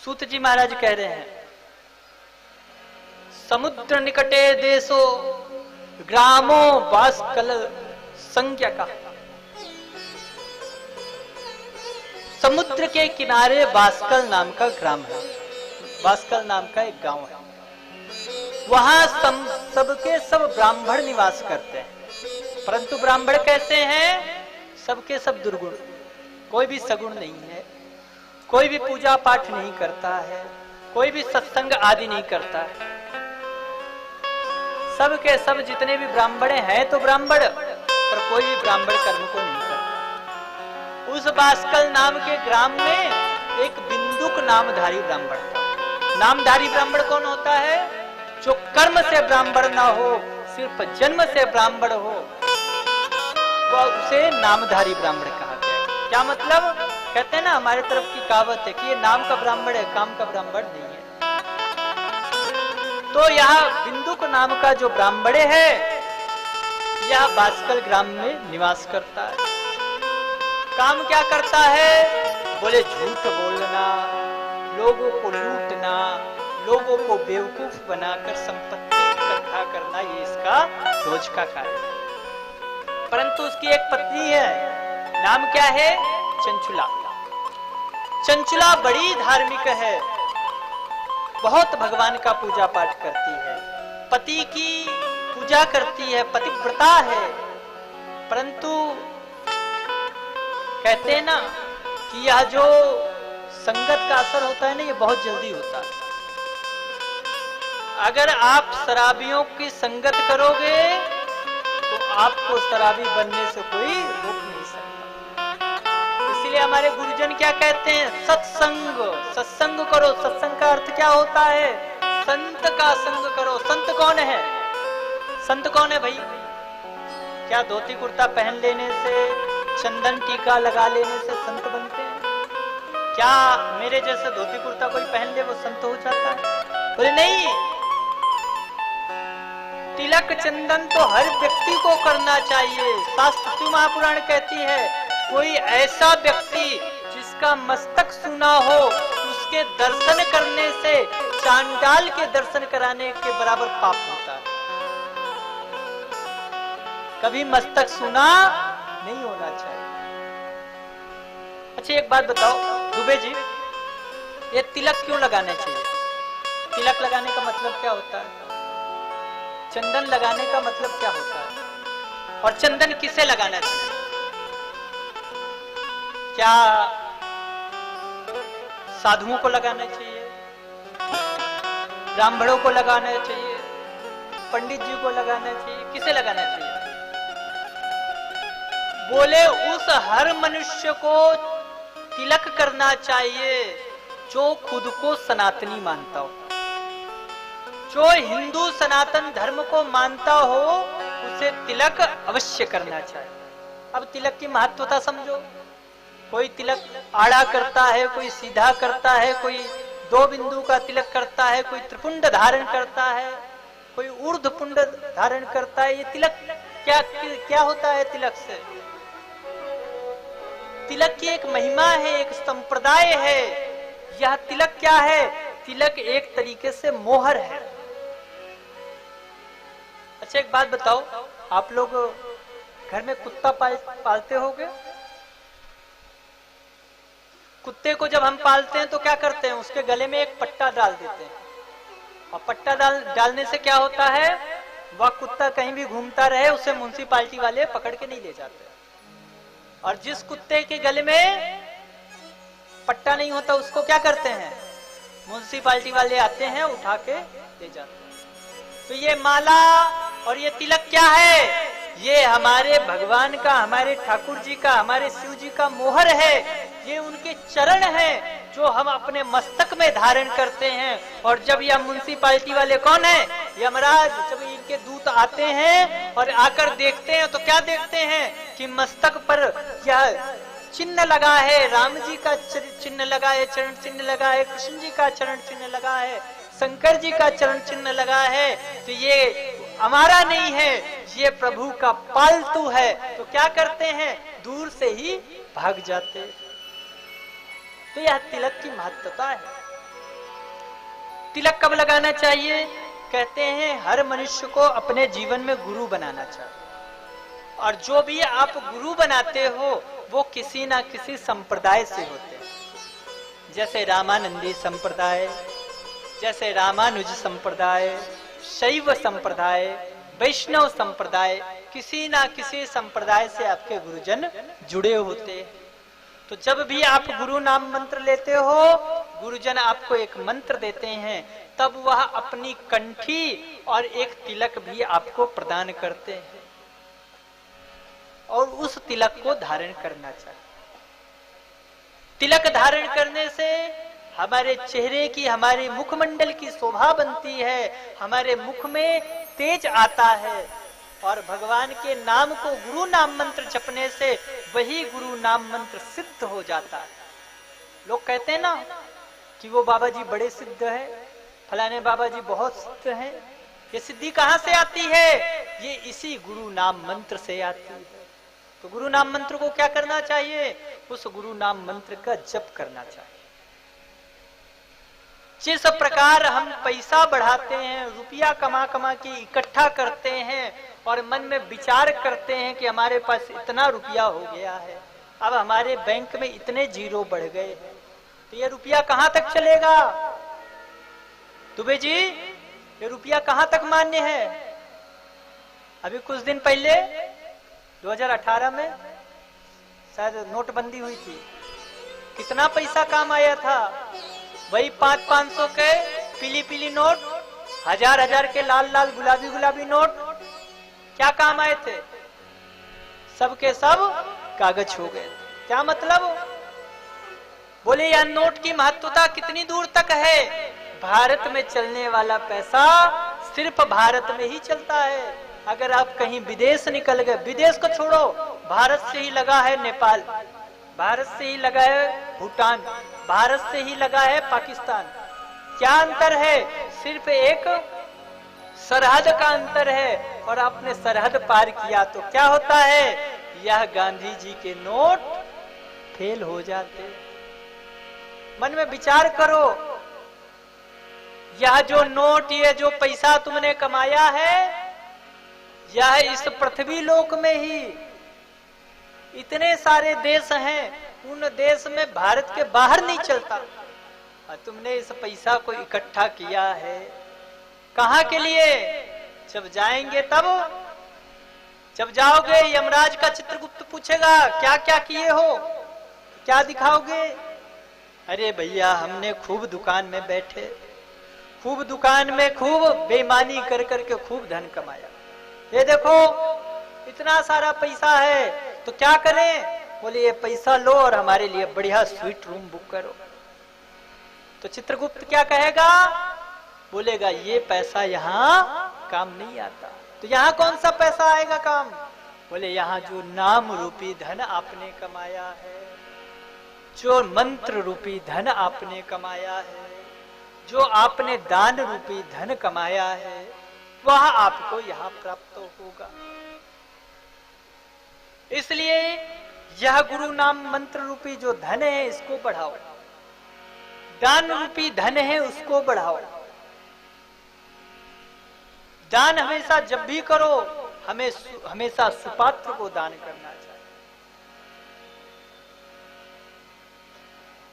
सूत जी महाराज कह रहे हैं, समुद्र निकटे देशो ग्रामो बाष्कल संज्ञा का। समुद्र के किनारे बाष्कल नाम का ग्राम है, बाष्कल नाम का एक गांव है। वहां सबके सब ब्राह्मण निवास करते हैं, परंतु ब्राह्मण कैसे हैं? सबके सब दुर्गुण, कोई भी सगुण नहीं है, कोई भी पूजा पाठ नहीं करता है, कोई भी सत्संग आदि नहीं करता है। सब के सब जितने भी ब्राह्मण हैं तो ब्राह्मण, पर कोई भी ब्राह्मण कर्म को नहीं करता। उस बाष्कल नाम के ग्राम में एक बिंदुक नामधारी ब्राह्मण था। नामधारी ब्राह्मण कौन होता है? जो कर्म से ब्राह्मण ना हो, सिर्फ जन्म से ब्राह्मण हो, वह उसे नामधारी ब्राह्मण कहा गया। क्या मतलब? कहते हैं ना, हमारे तरफ की कहावत है कि ये नाम का ब्राह्मण है, काम का ब्राह्मण नहीं है। तो यहाँ बिंदुक नाम का जो ब्राह्मण है, यह बाष्कल ग्राम में निवास करता है। काम क्या करता है? बोले झूठ बोलना, लोगों को लूटना, लोगों को बेवकूफ बनाकर संपत्ति इकट्ठा करना, ये इसका रोज का कार्य है। परंतु उसकी एक पत्नी है, नाम क्या है? चंचुला। चंचुला बड़ी धार्मिक है, बहुत भगवान का पूजा पाठ करती है, पति की पूजा करती है, पतिव्रता है। परंतु कहते हैं ना कि यह जो संगत का असर होता है ना, ये बहुत जल्दी होता है। अगर आप शराबियों की संगत करोगे तो आपको शराबी बनने से कोई रोक नहीं सकता। इसलिए हमारे गुरुजन क्या कहते हैं? सत्संग, सत्संग करो। सत्संग का अर्थ क्या होता है? संत का संग करो। संत कौन है? संत कौन है भाई? क्या धोती कुर्ता पहन लेने से, चंदन टीका लगा लेने से संत बनते हैं? क्या मेरे जैसे धोती कुर्ता कोई पहन ले वो संत हो जाता है? बोले नहीं, तिलक चंदन तो हर व्यक्ति को करना चाहिए। शास्त्र महापुराण कहती है, कोई ऐसा व्यक्ति जिसका मस्तक सूना हो, उसके दर्शन करने से चांडाल के दर्शन कराने के बराबर पाप होता है। कभी मस्तक सूना नहीं होना चाहिए। अच्छा एक बात बताओ दुबे जी, ये तिलक क्यों लगाने चाहिए? तिलक लगाने का मतलब क्या होता है? चंदन लगाने का मतलब क्या होता है? और चंदन किसे लगाना चाहिए? क्या साधुओं को लगाना चाहिए, ब्राह्मणों को लगाना चाहिए, पंडित जी को लगाना चाहिए, किसे लगाना चाहिए? बोले उस हर मनुष्य को तिलक करना चाहिए जो खुद को सनातनी मानता हो, जो हिंदू सनातन धर्म को मानता हो, उसे तिलक अवश्य करना चाहिए। अब तिलक की महत्वता समझो। कोई तिलक आड़ा करता है, कोई सीधा करता है, कोई 2 बिंदु का तिलक करता है, कोई त्रिपुंड धारण करता है, कोई ऊर्ध्वपुंड धारण करता है। ये तिलक क्या होता है? तिलक से तिलक की एक महिमा है, एक संप्रदाय है। यह तिलक क्या है? तिलक एक तरीके से मोहर है। अच्छा एक बात बताओ, आप लोग घर में कुत्ता पालते होगे? कुत्ते को जब हम पालते हैं तो क्या करते हैं? उसके गले में एक पट्टा डाल देते हैं, और पट्टा डालने से क्या होता है? वह कुत्ता कहीं भी घूमता रहे, उसे म्युनिसिपालिटी वाले पकड़ के नहीं ले जाते। और जिस कुत्ते के गले में पट्टा नहीं होता उसको क्या करते हैं? म्युनिसिपालिटी वाले आते हैं, उठा के ले जाते हैं। तो ये माला और ये तिलक क्या है? ये हमारे भगवान का, हमारे ठाकुर जी का, हमारे शिव जी का मोहर है। ये उनके चरण हैं जो हम अपने मस्तक में धारण करते हैं। और जब यह म्युनिसिपालिटी वाले कौन है? यमराज, जब इनके दूत आते हैं और आकर देखते हैं तो क्या देखते हैं कि मस्तक पर यह चिन्ह लगा है, राम जी का चिन्ह लगा है, चरण चिन्ह लगा है, कृष्ण जी का चरण चिन्ह लगा है, शंकर जी का चरण चिन्ह लगा है। तो ये हमारा नहीं है, ये प्रभु का पालतू है। तो क्या करते हैं? दूर से ही भाग जाते। तो यह तिलक की महत्वता है। तिलक कब लगाना चाहिए? कहते हैं हर मनुष्य को अपने जीवन में गुरु बनाना चाहिए, और जो भी आप गुरु बनाते हो वो किसी ना किसी संप्रदाय से होते हैं, जैसे रामानंदी संप्रदाय, जैसे रामानुज संप्रदाय, शैव संप्रदाय, वैष्णव संप्रदाय, किसी ना किसी संप्रदाय से आपके गुरुजन जुड़े होते हैं। तो जब भी आप गुरु नाम मंत्र लेते हो, गुरुजन आपको एक मंत्र देते हैं, तब वह अपनी कंठी और एक तिलक भी आपको प्रदान करते हैं, और उस तिलक को धारण करना चाहिए। तिलक धारण करने से हमारे चेहरे की, हमारे मुखमंडल की शोभा बनती है, हमारे मुख में तेज आता है, और भगवान के नाम को गुरु नाम मंत्र जपने से वही गुरु नाम मंत्र सिद्ध हो जाता है। लोग कहते हैं ना कि वो बाबा जी बड़े सिद्ध है, फलाने बाबा जी बहुत सिद्ध हैं। ये सिद्धि कहां से आती है? ये इसी गुरु नाम मंत्र से आती है। तो गुरु नाम मंत्र को क्या करना चाहिए? उस गुरु नाम मंत्र का जप करना चाहिए। जिस प्रकार हम पैसा बढ़ाते हैं, रुपया कमा कमा के इकट्ठा करते हैं, और मन में विचार करते हैं कि हमारे पास इतना रुपया हो गया है, अब हमारे बैंक में इतने जीरो बढ़ गए हैं, तो ये रुपया कहां तक चलेगा? दुबे जी, ये रुपया कहां तक मान्य है? अभी कुछ दिन पहले 2018 में शायद नोटबंदी हुई थी, कितना पैसा काम आया था? वही 500-500 के पीली पीली नोट, 1000-1000 के लाल लाल गुलाबी गुलाबी नोट, क्या काम आए थे? सब के सब कागज हो गए। क्या मतलब? बोले यह नोट की महत्वता कितनी दूर तक है? भारत में चलने वाला पैसा सिर्फ भारत में ही चलता है। अगर आप कहीं विदेश निकल गए, विदेश को छोड़ो, भारत से ही लगा है नेपाल, भारत से ही लगा है भूटान, भारत से ही लगा है पाकिस्तान। क्या अंतर है? सिर्फ एक सरहद का अंतर है, और आपने सरहद पार किया तो क्या होता है? यह गांधी जी के नोट फेल हो जाते। मन में विचार करो, यह जो नोट, ये जो पैसा तुमने कमाया है, यह इस पृथ्वी लोक में ही इतने सारे देश हैं, उन देश में भारत के बाहर नहीं चलता, और तुमने इस पैसा को इकट्ठा किया है कहां के लिए? जब जाएंगे तब, जब जाओगे यमराज का चित्रगुप्त पूछेगा क्या क्या किए हो, क्या दिखाओगे? अरे भैया, हमने खूब दुकान में बैठे, खूब दुकान में खूब बेईमानी कर करके खूब धन कमाया, ये देखो इतना सारा पैसा है, तो क्या करें? बोले ये पैसा लो और हमारे लिए बढ़िया स्वीट रूम बुक करो। तो चित्रगुप्त क्या कहेगा? बोलेगा ये पैसा यहाँ काम नहीं आता। तो यहाँ कौन सा पैसा आएगा काम? बोले यहाँ जो नाम रूपी धन आपने कमाया है, जो मंत्र रूपी धन आपने कमाया है, जो आपने दान रूपी धन कमाया है, वह आपको यहाँ प्राप्त होगा। इसलिए यह गुरु नाम मंत्र रूपी जो धन है इसको बढ़ाओ, दान रूपी धन है उसको बढ़ाओ। दान हमेशा जब भी करो, हमें हमेशा सुपात्र को दान करना चाहिए।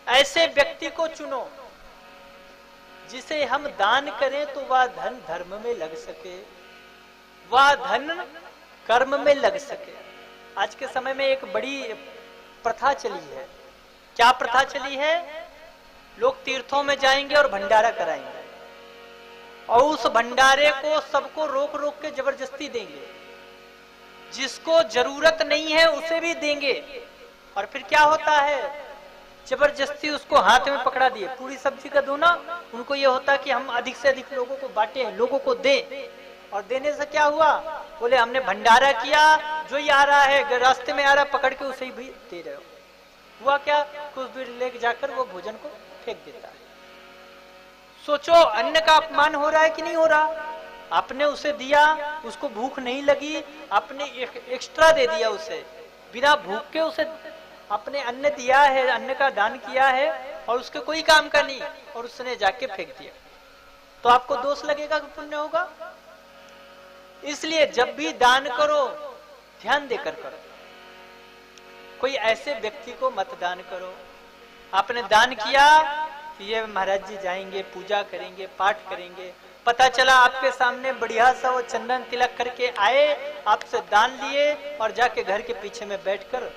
ऐसे व्यक्ति को चुनो जिसे हम दान करें तो वह धन धर्म में लग सके, वह धन कर्म में लग सके। आज के समय में एक बड़ी प्रथा चली है। क्या प्रथा चली है? लोग तीर्थों में जाएंगे और भंडारा कराएंगे, और उस भंडारे को सबको रोक रोक के जबरदस्ती देंगे, जिसको जरूरत नहीं है उसे भी देंगे। और फिर क्या होता है? जबरदस्ती उसको हाथ में पकड़ा दिए, पूरी सब्जी का दोना। उनको ये होता कि हम अधिक से अधिक लोगों को बांटे, लोगों को दें। और देने से क्या हुआ? बोले हमने भंडारा किया, जो ही आ रहा है रास्ते में आ रहा पकड़ के उसे भी दे रहे हो। हुआ क्या? कुछ दूर लेके जाकर वो भोजन को फेंक देता है। सोचो, अन्न का अपमान हो रहा है कि नहीं हो रहा? आपने उसे दिया, उसको भूख नहीं लगी, आपने एक्स्ट्रा दे दिया उसे, बिना भूख के उसे आपने अन्न दिया है, अन्न का दान किया है, और उसके कोई काम का नहीं, और उसने जाके फेंक दिया। तो आपको दोष लगेगा कि पुण्य होगा। इसलिए जब भी दान करो ध्यान देकर करो। कोई ऐसे व्यक्ति को मत दान करो। आपने दान किया कि ये महाराज जी जाएंगे, पूजा करेंगे, पाठ करेंगे, पता चला आपके सामने बढ़िया सा वो चंदन तिलक करके आए, आपसे दान लिए और जाके घर के पीछे में बैठकर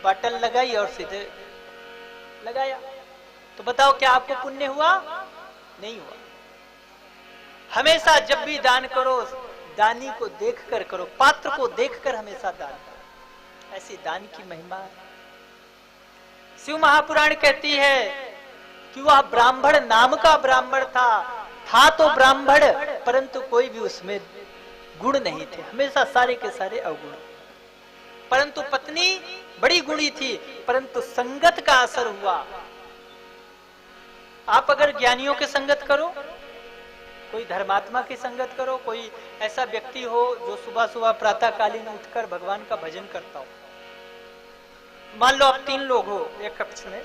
बटन लगाई और सीधे लगाया, तो बताओ क्या आपको पुण्य हुआ? नहीं हुआ। हमेशा जब भी दान करो दानी को देखकर करो, पात्र को देखकर हमेशा दान करो। ऐसी दान की महिमा है। शिव महापुराण कहती है कि वह ब्राह्मण नाम का ब्राह्मण था तो ब्राह्मण, परंतु कोई भी उसमें गुण नहीं थे, हमेशा सारे के सारे अवगुण। परंतु पत्नी बड़ी गुणी थी, परंतु संगत का असर हुआ। आप अगर ज्ञानियों के संगत करो, कोई धर्मात्मा की संगत करो, कोई ऐसा व्यक्ति हो जो सुबह सुबह प्रातःकालीन उठकर भगवान का भजन करता हो। मान लो आप 3 लोग हो एक कक्ष में,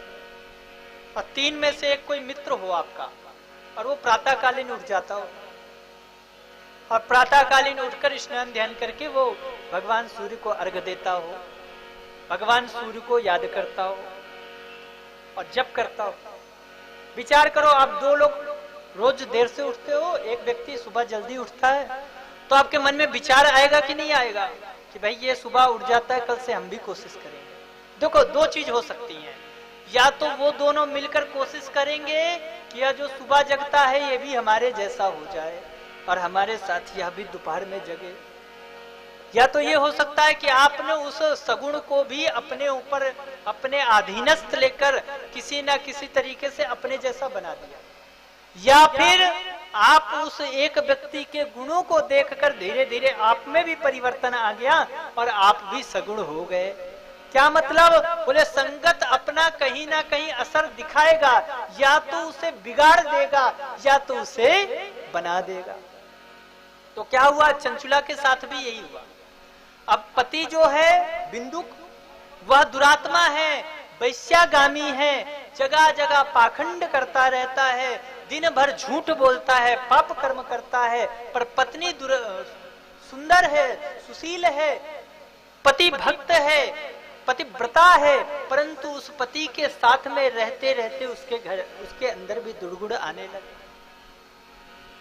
और 3 में से एक कोई मित्र हो आपका, और वो प्रातःकालीन उठ जाता हो और प्रातःकालीन उठकर स्नान ध्यान करके वो भगवान सूर्य को अर्घ्य देता हो, भगवान सूर्य को याद करता हो और जप करता हो। विचार करो, आप 2 लोग रोज देर से उठते हो, एक व्यक्ति सुबह जल्दी उठता है, तो आपके मन में विचार आएगा कि नहीं आएगा कि भाई ये सुबह उठ जाता है, कल से हम भी कोशिश करेंगे। देखो 2 चीज हो सकती हैं, या तो वो दोनों मिलकर कोशिश करेंगे कि यह जो सुबह जगता है ये भी हमारे जैसा हो जाए और हमारे साथ यह भी दोपहर में जगे, या तो ये हो सकता है कि आपने उस सगुण को भी अपने ऊपर अपने अधीनस्थ लेकर किसी ना किसी तरीके से अपने जैसा बना दिया, या फिर आप उस एक व्यक्ति के गुणों को देखकर धीरे धीरे आप में भी परिवर्तन आ गया और आप भी सगुण हो गए। क्या मतलब? बोले संगत अपना कहीं ना कहीं असर दिखाएगा, या तो उसे बिगाड़ देगा या तो उसे बना देगा। तो क्या हुआ? चंचुला के साथ भी यही हुआ। अब पति जो है बिंदुक, वह दुरात्मा है, वैश्यागामी है, जगह जगह पाखंड करता रहता है, दिन भर झूठ बोलता है, पाप कर्म करता है, पर पत्नी सुंदर है, सुशील है, पति भक्त है, पतिव्रता है, परंतु उस पति के साथ में रहते रहते उसके अंदर भी दुर्गुण आने लगे।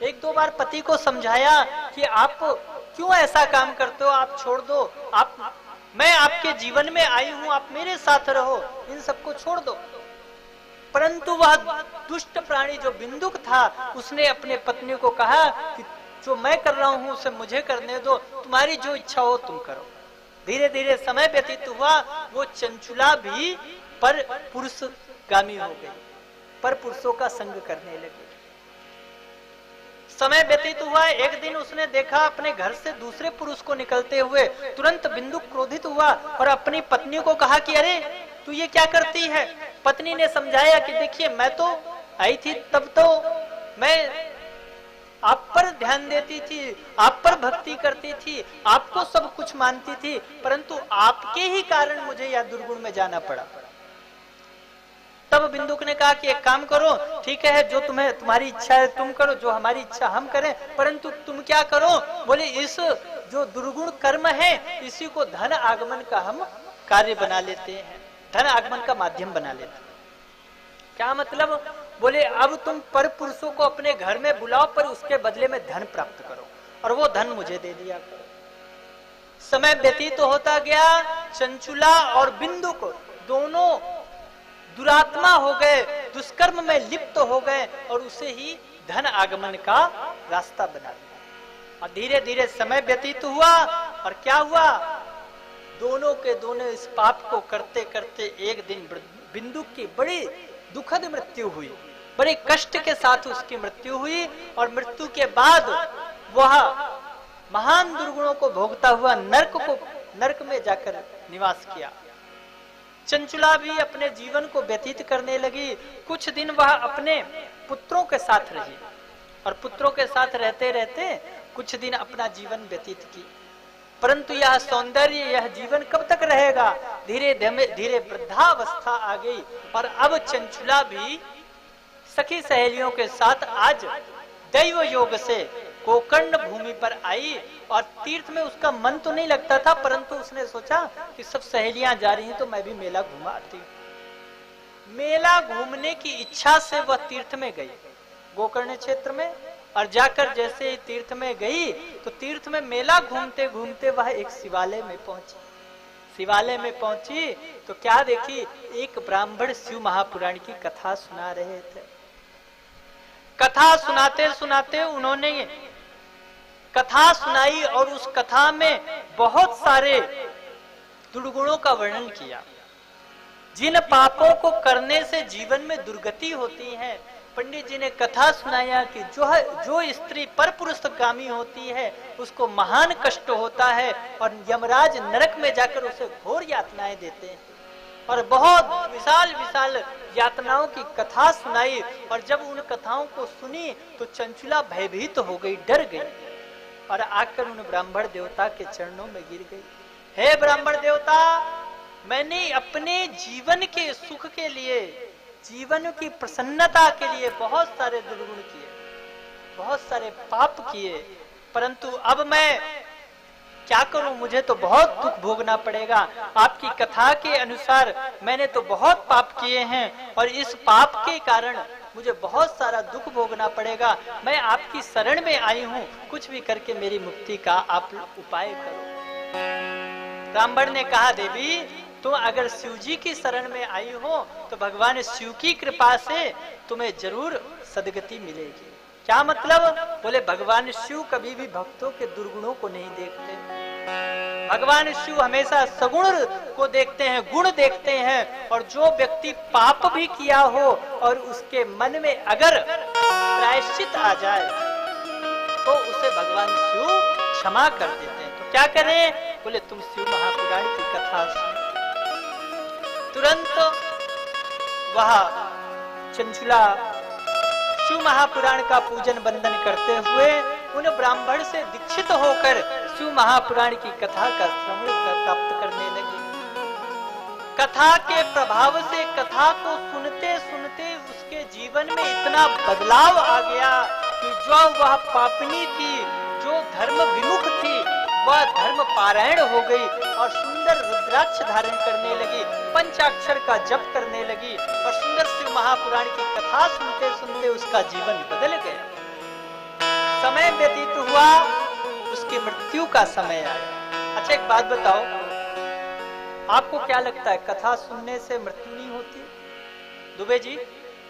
1-2 बार पति को समझाया कि आप क्यों ऐसा काम करते हो, आप छोड़ दो, मैं आपके जीवन में आई हूं, आप मेरे साथ रहो, इन सबको छोड़ दो। परंतु वह दुष्ट प्राणी जो बिंदुक था, उसने अपने पत्नी को कहा कि जो मैं कर रहा हूं उसे मुझे करने दो, तुम्हारी जो इच्छा हो तुम करो। धीरे धीरे समय व्यतीत हुआ, वो चंचुला भी पर पुरुषगामी हो गई, पर पुरुषों का संग करने लगी। समय व्यतीत हुआ, एक दिन उसने देखा अपने घर से दूसरे पुरुष को निकलते हुए, तुरंत बिंदुक क्रोधित हुआ और अपनी पत्नी को कहा कि अरे तू ये क्या करती है। पत्नी ने समझाया कि देखिए मैं तो आई थी, तब तो मैं आप पर ध्यान देती थी, आप पर भक्ति करती थी, आपको सब कुछ मानती थी, परंतु आपके ही कारण मुझे यह दुर्गुण में जाना पड़ा। तब बिंदुक ने कहा कि एक काम करो, ठीक है जो तुम्हारी इच्छा है तुम करो, जो हमारी इच्छा हम करें, परंतु तुम क्या करो। बोले इस जो दुर्गुण कर्म है इसी को धन आगमन का हम कार्य बना लेते हैं, धन आगमन का माध्यम बना लेते हैं। क्या मतलब? बोले अब तुम पर पुरुषों को अपने घर में बुलाओ, पर उसके बदले में धन प्राप्त करो और वो धन मुझे दे दिया करो। समय व्यतीत तो होता गया, चंचुला और बिंदुक दोनों दुरात्मा हो गए, दुष्कर्म में लिप्त हो गए और उसे ही धन आगमन का रास्ता बना दिया। और धीरे धीरे समय व्यतीत हुआ और क्या हुआ, दोनों के दोनों इस पाप को करते करते एक दिन बिंदुक की बड़ी दुखद मृत्यु हुई, बड़े कष्ट के साथ उसकी मृत्यु हुई। और मृत्यु के बाद वह महान दुर्गुणों को भोगता हुआ नरक में जाकर निवास किया। चंचुला भी अपने जीवन को व्यतीत करने लगी। कुछ दिन वह अपने पुत्रों के साथ रही और पुत्रों के साथ रहते रहते कुछ दिन अपना जीवन व्यतीत की, परंतु यह सौंदर्य, यह जीवन कब तक रहेगा। धीरे धीरे वृद्धावस्था आ गई और अब चंचुला भी सखी सहेलियों के साथ आज दैव योग से गोकर्ण भूमि पर आई और तीर्थ में उसका मन तो नहीं लगता था, परंतु उसने सोचा कि सब सहेलियां जा रही हैं तो मैं भी मेला घुमा आती हूँ। मेला घूमने की इच्छा से वह तीर्थ में गई, गोकर्ण क्षेत्र में, और जाकर जैसे ही तीर्थ में गई तो तीर्थ में मेला घूमते घूमते वह एक शिवालय में पहुंची। शिवालय में पहुंची तो क्या देखी, एक ब्राह्मण शिव महापुराण की कथा सुना रहे थे। कथा सुनाते सुनाते उन्होंने कथा सुनाई और उस कथा में बहुत सारे दुर्गुणों का वर्णन किया, जिन पापों को करने से जीवन में दुर्गति होती है। पंडित जी ने कथा सुनाया कि जो स्त्री पर पुरुषगामी होती है उसको महान कष्ट होता है और यमराज नरक में जाकर उसे घोर यातनाएं देते हैं, और बहुत विशाल विशाल यातनाओं की कथा सुनाई। और जब उन कथाओं को सुनी तो चंचुला भयभीत हो गई, डर गई और आकर उन ब्राह्मण देवता के चरणों में गिर गई। हे ब्राह्मण देवता, मैंने अपने जीवन के सुख के लिए, जीवन की प्रसन्नता के लिए बहुत सारे दुर्गुण किए, बहुत सारे पाप किए, परंतु अब मैं क्या करूं, मुझे तो बहुत दुख भोगना पड़ेगा। आपकी कथा के अनुसार मैंने तो बहुत पाप किए हैं और इस पाप के कारण मुझे बहुत सारा दुख भोगना पड़ेगा। मैं आपकी शरण में आई हूं, कुछ भी करके मेरी मुक्ति का आप उपाय करो। ब्राह्मण ने कहा, देवी तुम अगर शिव जी की शरण में आई हो तो भगवान शिव की कृपा से तुम्हें जरूर सदगति मिलेगी। क्या मतलब? बोले भगवान शिव कभी भी भक्तों के दुर्गुणों को नहीं देखते। भगवान शिव हमेशा सगुण को देखते हैं, गुण देखते हैं, और जो व्यक्ति पाप भी किया हो और उसके मन में अगर प्रायश्चित आ जाए तो उसे भगवान शिव क्षमा कर देते हैं। तो क्या करें? बोले तुम शिव महापुराण की कथा सुनो। तुरंत वह चंचुला शिव महापुराण का पूजन बंदन करते हुए उन ब्राह्मण से दीक्षित होकर शिव महापुराण की कथा का श्रवण प्राप्त करने लगी। कथा के प्रभाव से कथा को सुनते सुनते उसके जीवन में इतना बदलाव आ गया कि जो वह पापनी थी, जो धर्म विमुख थी, वह धर्म पारायण हो गई और सुंदर रुद्राक्ष धारण करने लगी, पंचाक्षर का जप करने लगी और सुंदर शिव महापुराण की कथा सुनते सुनते उसका जीवन बदल गया। समय व्यतीत हुआ, उसकी मृत्यु का समय आया। अच्छा एक बात बताओ, आपको क्या लगता है कथा सुनने से मृत्यु नहीं होती? दुबे जी,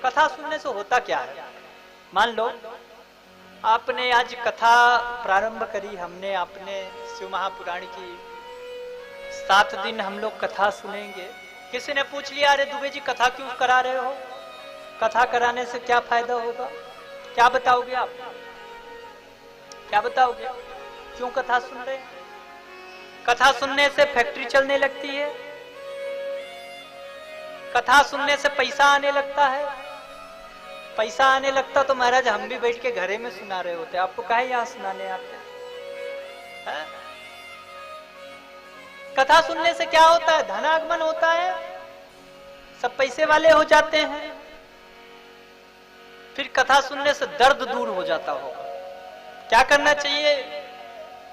कथा सुनने से होता क्या है? मान लो आपने आज कथा प्रारंभ करी, हमने आपने शिव महापुराण की 7 दिन हम लोग कथा सुनेंगे। किसी ने पूछ लिया, अरे दुबे जी कथा क्यों करा रहे हो, कथा कराने से क्या फायदा होगा? क्या बताओगे आप? क्या बताओगे? क्यों कथा सुन रहे हैं? कथा सुनने से फैक्ट्री चलने लगती है, कथा सुनने से पैसा आने लगता है। पैसा आने लगता तो महाराज हम भी बैठ के घरे में सुना रहे होते, आपको काहे यहाँ सुनाने आते हैं? कथा सुनने से क्या होता है? धनागमन होता है, सब पैसे वाले हो जाते हैं। फिर कथा सुनने से दर्द दूर हो जाता होगा। क्या करना चाहिए?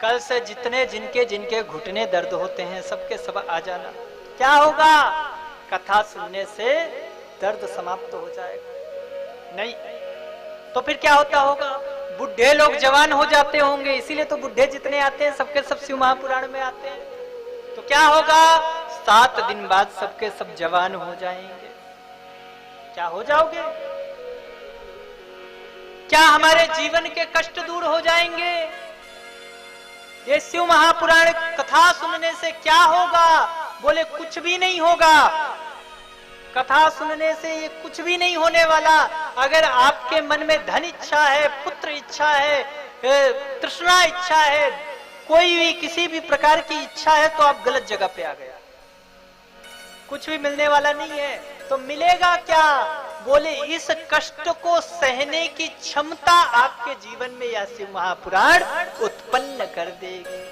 कल से जितने जिनके जिनके घुटने दर्द होते हैं सबके सब आ जाना। क्या होगा? कथा सुनने से दर्द समाप्त हो जाएगा। नहीं तो फिर क्या होता होगा? बुढ़े लोग जवान हो जाते होंगे, इसीलिए तो बुढ़े जितने आते हैं सबके सब शिव महापुराण में आते हैं। तो क्या होगा? 7 दिन बाद सबके सब जवान हो जाएंगे। क्या हो जाओगे? क्या हमारे जीवन के कष्ट दूर हो जाएंगे? ये शिव महापुराण कथा सुनने से क्या होगा? बोले कुछ भी नहीं होगा। कथा सुनने से ये कुछ भी नहीं होने वाला। अगर आपके मन में धन इच्छा है, पुत्र इच्छा है, तृष्णा इच्छा है, कोई भी किसी भी प्रकार की इच्छा है, तो आप गलत जगह पे आ गया। कुछ भी मिलने वाला नहीं है। तो मिलेगा क्या? बोले इस कष्ट को सहने की क्षमता आपके जीवन में यह शिव महापुराण उत्पन्न कर देगी।